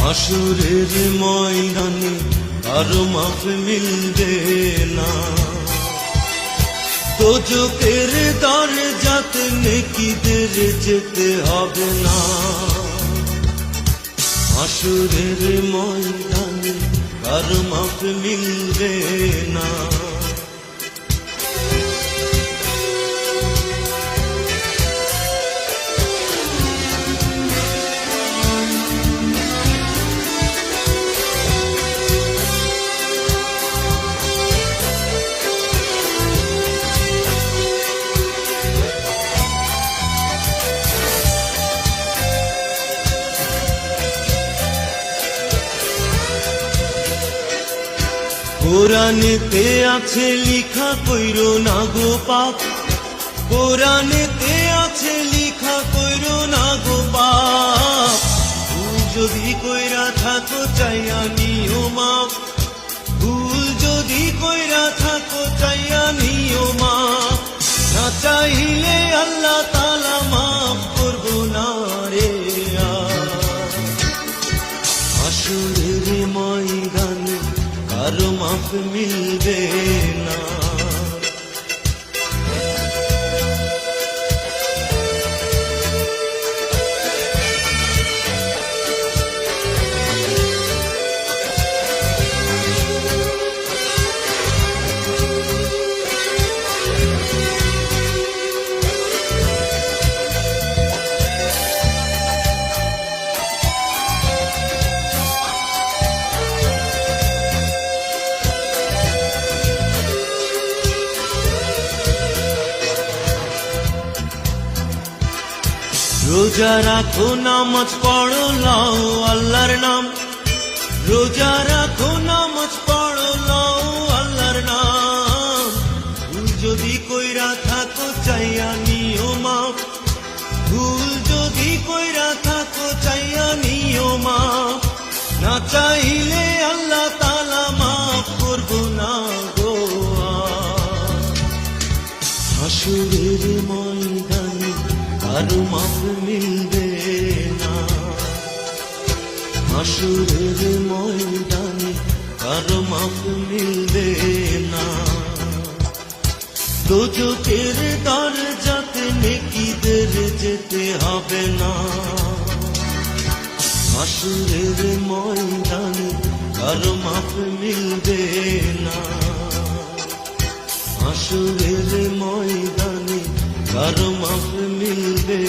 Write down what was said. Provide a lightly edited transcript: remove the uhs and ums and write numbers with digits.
হাসুরের ময়দানে আর মাফ মিলবে না। দোজখের দরজাতে নেকিদের যেতে হবে না। হাসুরের ময়দানে আর মাফ মিলবে না। কোরআনেতে আছে লিখা কইরো না গো পাপ, কোরআনেতে আছে লিখা কইরো না গো পাপ। ভুল যদি কইরা থাকো চাইয়া নিও মাপ, ভুল যদি কইরা থাকো চাইয়া নিও মাপ। না চাইলে আল্লাহ তাআলা মাফ করবো না রে। হাসুরের ময়দানে আর মাফ মিলবে না। রোজা রাখো নামাজ পড়ো লাও আল্লাহর নাম, রোজা রাখো নামাজ পড়ো লাও আল্লাহর নাম। ভুল যদি কইরা থাকো চাইয়া নিও মাপ, ভুল যদি কইরা থাকো চাইয়া নিও মাপ। না চাইলে আল্লাহ তাআলা মাফ করবো না গো। হাসুরের ময়দানে আর মাফ মিলবে না। হাসুরের ময়দানে আর মাফ মিলবে না। দোজখের দরজাতে নেকিদের যেতে হবে না। হাসুরের ময়দানে আর মাফ মিলবে না। হাসুরের ময়দানে আর মাফ মিলবে